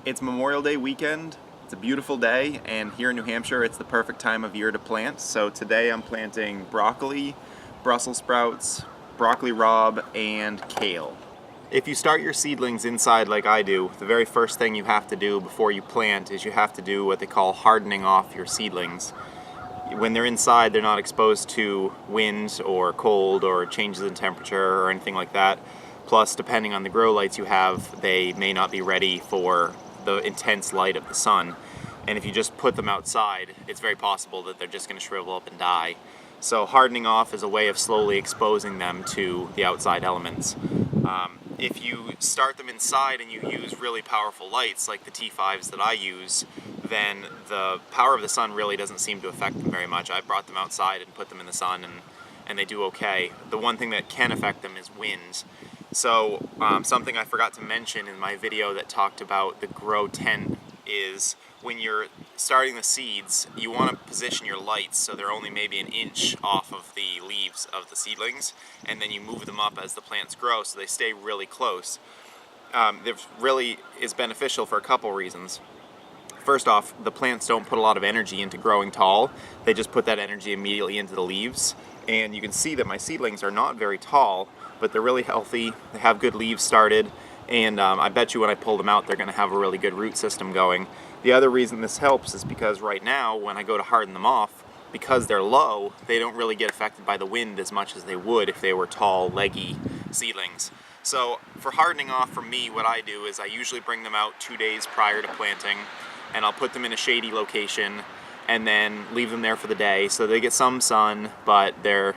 It's Memorial Day weekend. It's a beautiful day, and here in New Hampshire it's the perfect time of year to plant. So today I'm planting broccoli, Brussels sprouts, broccoli rabe, and kale. If you start your seedlings inside like I do, the very first thing you have to do before you plant is you have to do what they call hardening off your seedlings. When they're inside, they're not exposed to wind or cold or changes in temperature or anything like that. Plus, depending on the grow lights you have, they may not be ready for the intense light of the sun. And if you just put them outside, it's very possible that they're just going to shrivel up and die. So hardening off is a way of slowly exposing them to the outside elements. If you start them inside and you use really powerful lights like the T5s that I use, then the power of the sun really doesn't seem to affect them very much. I brought them outside and put them in the sun, and they do okay. The one thing that can affect them is wind. So something I forgot to mention in my video that talked about the grow tent is when you're starting the seeds, you want to position your lights so they're only maybe an inch off of the leaves of the seedlings, and then you move them up as the plants grow so they stay really close. This really is beneficial for a couple reasons. First off, the plants don't put a lot of energy into growing tall. They just put that energy immediately into the leaves. And you can see that my seedlings are not very tall, but they're really healthy. They have good leaves started, and I bet you when I pull them out, they're going to have a really good root system going. The other reason this helps is because right now, when I go to harden them off, because they're low, they don't really get affected by the wind as much as they would if they were tall, leggy seedlings. So for hardening off, for me, what I do is I usually bring them out 2 days prior to planting, and I'll put them in a shady location and then leave them there for the day so they get some sun, but they're,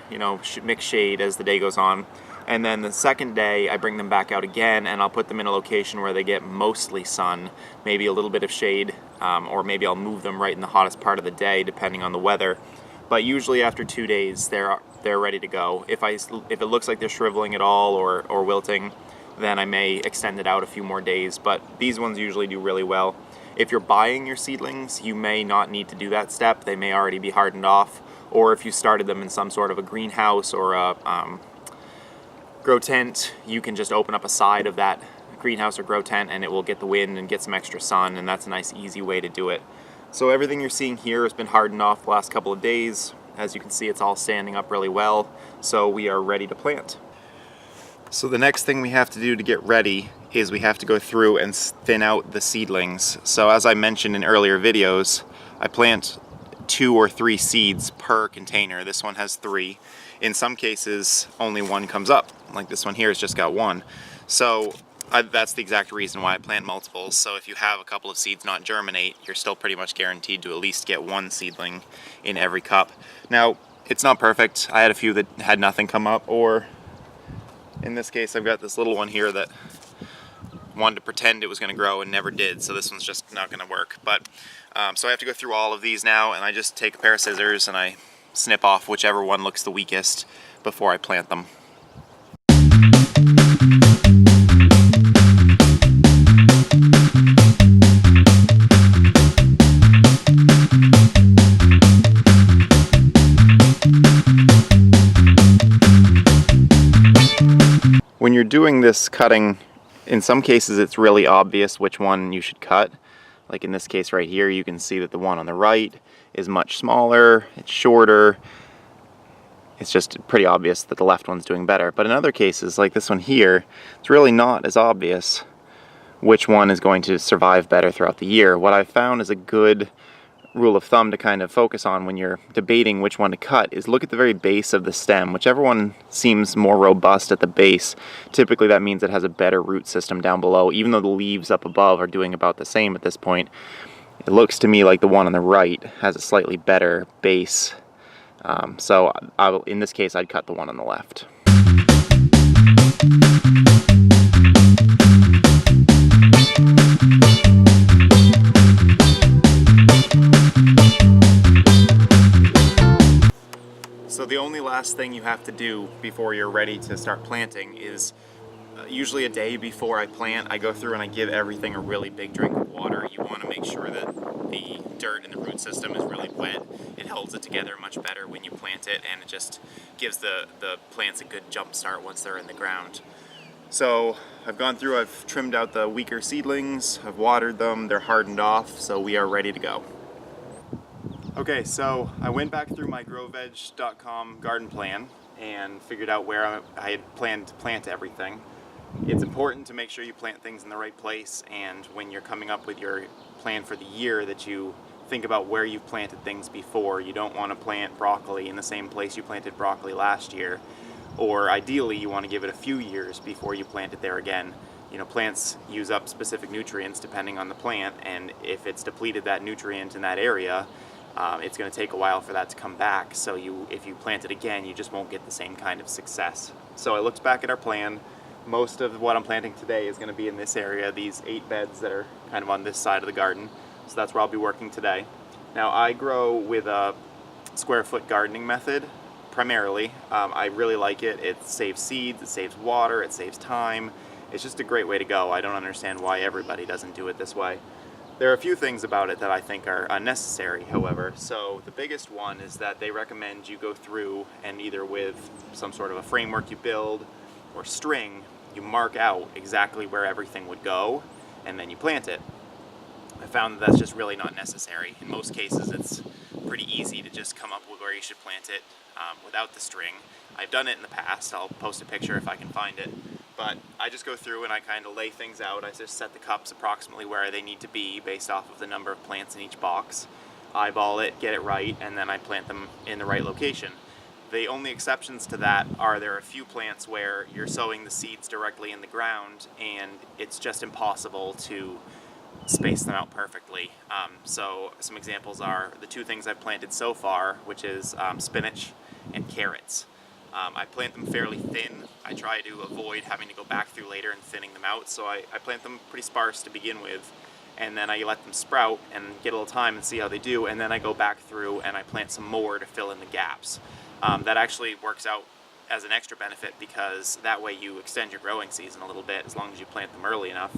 mixed shade as the day goes on. And then the second day I bring them back out again, and I'll put them in a location where they get mostly sun, maybe a little bit of shade, or maybe I'll move them right in the hottest part of the day depending on the weather. But usually after 2 days they're ready to go. If it looks like they're shriveling at all or wilting, then I may extend it out a few more days, but these ones usually do really well. If you're buying your seedlings, you may not need to do that step. They may already be hardened off, or if you started them in some sort of a greenhouse or a grow tent, you can just open up a side of that greenhouse or grow tent and it will get the wind and get some extra sun, and that's a nice easy way to do it. So everything you're seeing here has been hardened off the last couple of days. As you can see, it's all standing up really well, so we are ready to plant. So the next thing we have to do to get ready is we have to go through and thin out the seedlings. So as I mentioned in earlier videos, I plant 2 or 3 seeds per container. This one has 3. In some cases, only 1 comes up. Like this one here has just got 1. So that's the exact reason why I plant multiples. So if you have a couple of seeds not germinate, you're still pretty much guaranteed to at least get 1 seedling in every cup. Now, it's not perfect. I had a few that had nothing come up, or in this case, I've got this little one here that wanted to pretend it was going to grow and never did, so this one's just not going to work. But so I have to go through all of these now, and I just take a pair of scissors and I snip off whichever one looks the weakest before I plant them. When you're doing this cutting, in some cases it's really obvious which one you should cut. Like in this case right here, you can see that the one on the right is much smaller, it's shorter. It's just pretty obvious that the left one's doing better. But in other cases, like this one here, it's really not as obvious which one is going to survive better throughout the year. What I've found is a good rule of thumb to kind of focus on when you're debating which one to cut is look at the very base of the stem. Whichever one seems more robust at the base, typically that means it has a better root system down below. Even though the leaves up above are doing about the same at this point, it looks to me like the one on the right has a slightly better base. So in this case, I'd cut the one on the left. So the only last thing you have to do before you're ready to start planting is usually a day before I plant, I go through and I give everything a really big drink of water. You want to make sure that the dirt in the root system is really wet. It holds it together much better when you plant it, and it just gives the plants a good jump start once they're in the ground. So I've gone through, I've trimmed out the weaker seedlings, I've watered them, they're hardened off, so we are ready to go. Okay, so I went back through my growveg.com garden plan and figured out where I had planned to plant everything. It's important to make sure you plant things in the right place, and when you're coming up with your plan for the year, that you think about where you've planted things before. You don't want to plant broccoli in the same place you planted broccoli last year, or ideally you want to give it a few years before you plant it there again. You know, plants use up specific nutrients depending on the plant, and if it's depleted that nutrient in that area, it's going to take a while for that to come back. So if you plant it again, you just won't get the same kind of success. So I looked back at our plan. Most of what I'm planting today is going to be in this area, these 8 beds that are kind of on this side of the garden. So that's where I'll be working today. Now, I grow with a square foot gardening method primarily. I really like it. It saves seeds, it saves water, it saves time. It's just a great way to go. I don't understand why everybody doesn't do it this way. There are a few things about it that I think are unnecessary, however. So the biggest one is that they recommend you go through and either with some sort of a framework you build or string, you mark out exactly where everything would go, and then you plant it. I found that that's just really not necessary. In most cases, it's pretty easy to just come up with where you should plant it without the string. I've done it in the past. I'll post a picture if I can find it. But I just go through and I kind of lay things out. I just set the cups approximately where they need to be based off of the number of plants in each box. Eyeball it, get it right, and then I plant them in the right location. The only exceptions to that are there are a few plants where you're sowing the seeds directly in the ground and it's just impossible to space them out perfectly. So some examples are the 2 things I've planted so far, which is spinach and carrots. I plant them fairly thin. I try to avoid having to go back through later and thinning them out, so I plant them pretty sparse to begin with, and then I let them sprout and get a little time and see how they do, and then I go back through and I plant some more to fill in the gaps. That actually works out as an extra benefit because that way you extend your growing season a little bit as long as you plant them early enough.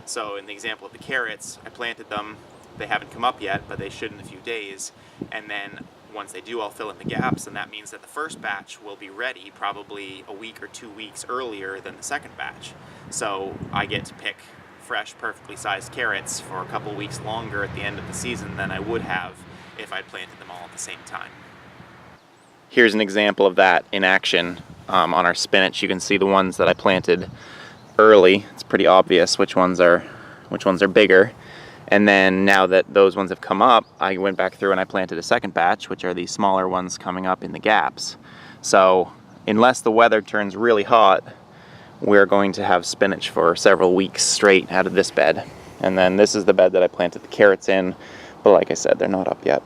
So in the example of the carrots, I planted them, they haven't come up yet, but they should in a few days, and then once they do, I'll fill in the gaps, and that means that the first batch will be ready probably a week or 2 weeks earlier than the second batch. So I get to pick fresh, perfectly sized carrots for a couple weeks longer at the end of the season than I would have if I'd planted them all at the same time. Here's an example of that in action. On our spinach, you can see the ones that I planted early. It's pretty obvious which ones are bigger. And then now that those ones have come up, I went back through and I planted a second batch, which are these smaller ones coming up in the gaps. So unless the weather turns really hot, we're going to have spinach for several weeks straight out of this bed. And then this is the bed that I planted the carrots in, but like I said, they're not up yet.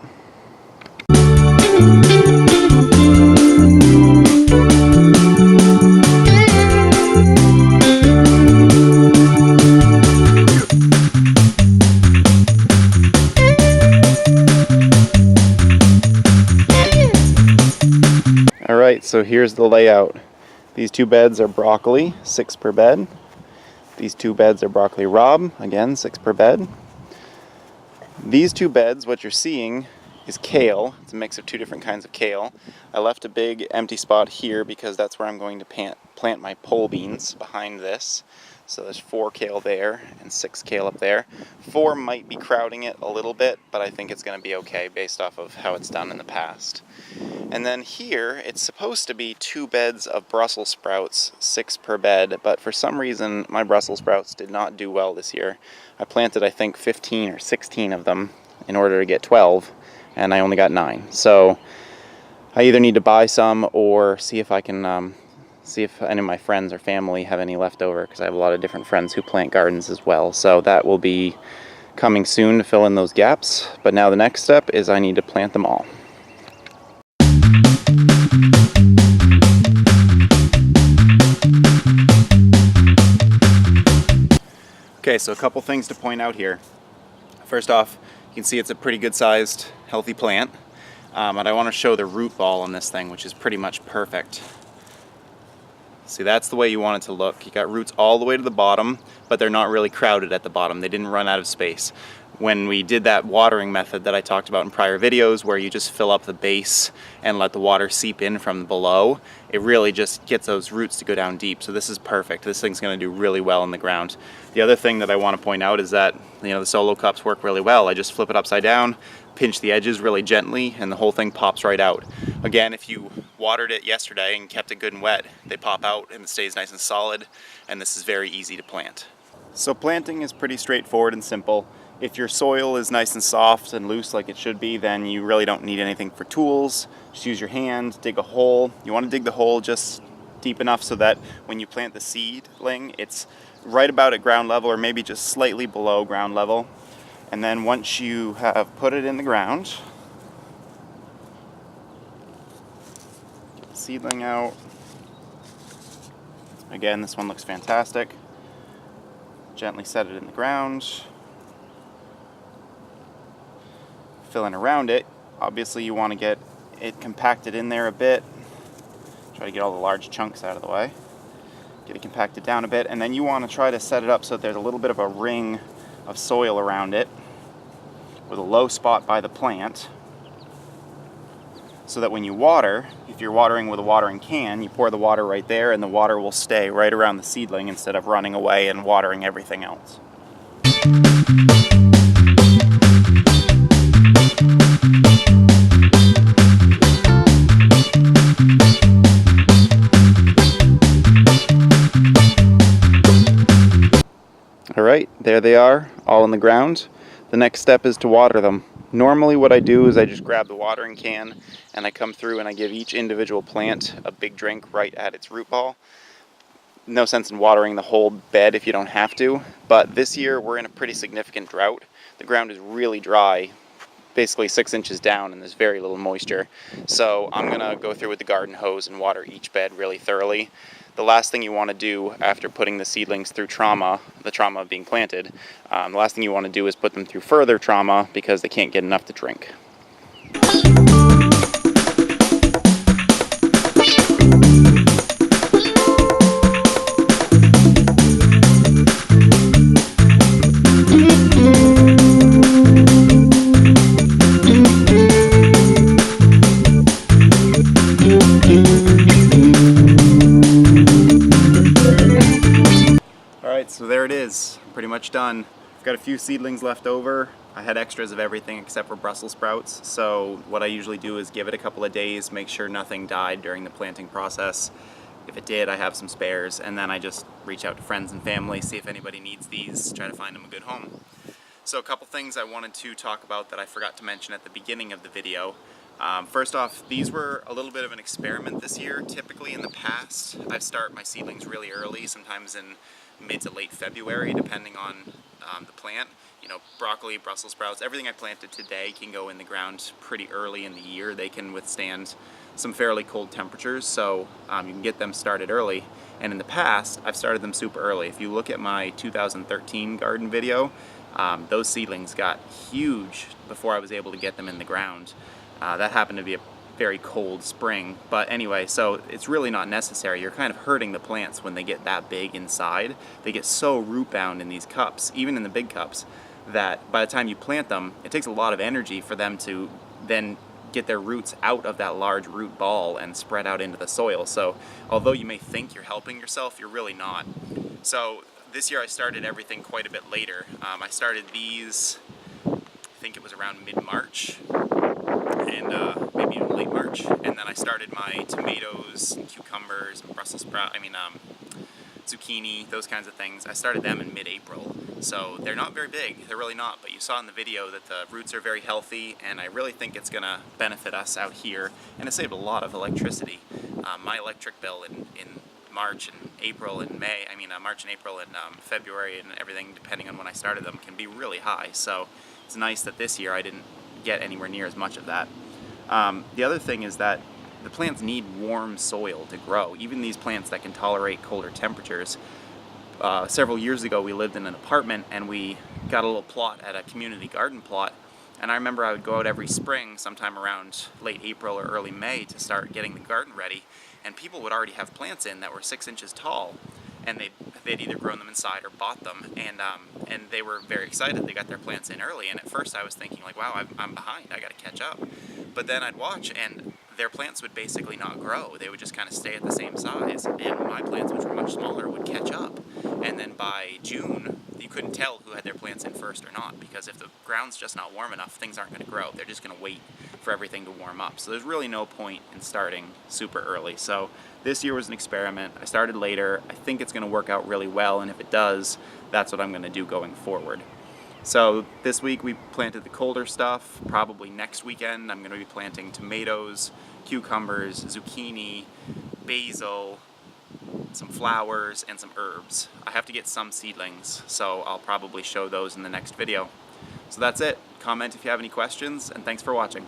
Alright, so here's the layout. These 2 beds are broccoli, 6 per bed. These 2 beds are broccoli rabe, again 6 per bed. These 2 beds, what you're seeing is kale. It's a mix of 2 different kinds of kale. I left a big empty spot here because that's where I'm going to plant my pole beans behind this. So there's 4 kale there and 6 kale up there. 4 might be crowding it a little bit, but I think it's going to be okay based off of how it's done in the past. And then here, it's supposed to be 2 beds of Brussels sprouts, 6 per bed, but for some reason my Brussels sprouts did not do well this year. I planted, I think, 15 or 16 of them in order to get 12, and I only got 9. So I either need to buy some or see if I can see if any of my friends or family have any left over, because I have a lot of different friends who plant gardens as well. So that will be coming soon to fill in those gaps. But now the next step is I need to plant them all. Okay, so a couple things to point out here. First off, you can see it's a pretty good sized, healthy plant. And I want to show the root ball on this thing, which is pretty much perfect. See, that's the way you want it to look. You got roots all the way to the bottom, but they're not really crowded at the bottom. They didn't run out of space. when we did that watering method that I talked about in prior videos, where you just fill up the base and let the water seep in from below, it really just gets those roots to go down deep. So this is perfect. This thing's going to do really well in the ground. The other thing that I want to point out is that, you know, the solo cups work really well. I just flip it upside down, pinch the edges really gently, and the whole thing pops right out. Again, if you watered it yesterday and kept it good and wet, they pop out and it stays nice and solid, and this is very easy to plant. So planting is pretty straightforward and simple. If your soil is nice and soft and loose like it should be, then you really don't need anything for tools. Just use your hand, dig a hole. You want to dig the hole just deep enough so that when you plant the seedling, it's right about at ground level, or maybe just slightly below ground level. And then once you have put it in the ground, get the seedling out. Again, this one looks fantastic. Gently set it in the ground. Fill in around it. Obviously you want to get it compacted in there a bit. Try to get all the large chunks out of the way. Get it compacted down a bit, and then you want to try to set it up so that there's a little bit of a ring of soil around it with a low spot by the plant, so that when you water, if you're watering with a watering can, you pour the water right there and the water will stay right around the seedling instead of running away and watering everything else. Alright, there they are, all in the ground. The next step is to water them. Normally what I do is I just grab the watering can and I come through and I give each individual plant a big drink right at its root ball. No sense in watering the whole bed if you don't have to, but this year we're in a pretty significant drought. The ground is really dry, basically 6 inches down, and there's very little moisture. So I'm going to go through with the garden hose and water each bed really thoroughly. The last thing you want to do after putting the seedlings through trauma, the trauma of being planted, the last thing you want to do is put them through further trauma because they can't get enough to drink. So there it is, pretty much done. I've got a few seedlings left over. I had extras of everything except for Brussels sprouts, so what I usually do is give it a couple of days, make sure nothing died during the planting process. If it did, I have some spares, and then I just reach out to friends and family, see if anybody needs these, try to find them a good home. So a couple things I wanted to talk about that I forgot to mention at the beginning of the video. First off, these were a little bit of an experiment this year. Typically in the past, I start my seedlings really early, sometimes in mid to late February, depending on the plant. You know, broccoli, Brussels sprouts, everything I planted today can go in the ground pretty early in the year. They can withstand some fairly cold temperatures, so you can get them started early. And in the past, I've started them super early. If you look at my 2013 garden video, those seedlings got huge before I was able to get them in the ground. That happened to be a very cold spring, but anyway, so it's really not necessary. You're kind of hurting the plants when they get that big inside. They get so root bound in these cups, even in the big cups, that by the time you plant them, it takes a lot of energy for them to then get their roots out of that large root ball and spread out into the soil. So although you may think you're helping yourself, you're really not. So this year I started everything quite a bit later. I started these, I think it was around mid-March, and maybe even late March, and then I started my tomatoes, cucumbers, Brussels sprout, zucchini, those kinds of things. I started them in mid-April, so they're not very big, they're really not, but you saw in the video that the roots are very healthy, and I really think it's going to benefit us out here, and it saved a lot of electricity. My electric bill in March and April and May, March and April and February and everything, depending on when I started them, can be really high, so it's nice that this year I didn't get anywhere near as much of that. The other thing is that the plants need warm soil to grow. Even these plants that can tolerate colder temperatures. Several years ago we lived in an apartment and we got a little plot at a community garden plot, and I remember I would go out every spring sometime around late April or early May to start getting the garden ready, and people would already have plants in that were 6 inches tall, and they'd they'd either grown them inside or bought them, and they were very excited. They got their plants in early, and at first I was thinking like, wow, I'm behind, I gotta catch up. But then I'd watch, and their plants would basically not grow. They would just kind of stay at the same size, and my plants, which were much smaller, would catch up. And then by June, you couldn't tell who had their plants in first or not, because if the ground's just not warm enough, things aren't going to grow. They're just going to wait for everything to warm up. So there's really no point in starting super early. So this year was an experiment. I started later. I think it's going to work out really well, and if it does, that's what I'm going to do going forward. So this week we planted the colder stuff. Probably next weekend I'm going to be planting tomatoes, cucumbers, zucchini, basil, some flowers, and some herbs. I have to get some seedlings, so I'll probably show those in the next video. So that's it. Comment if you have any questions, and thanks for watching.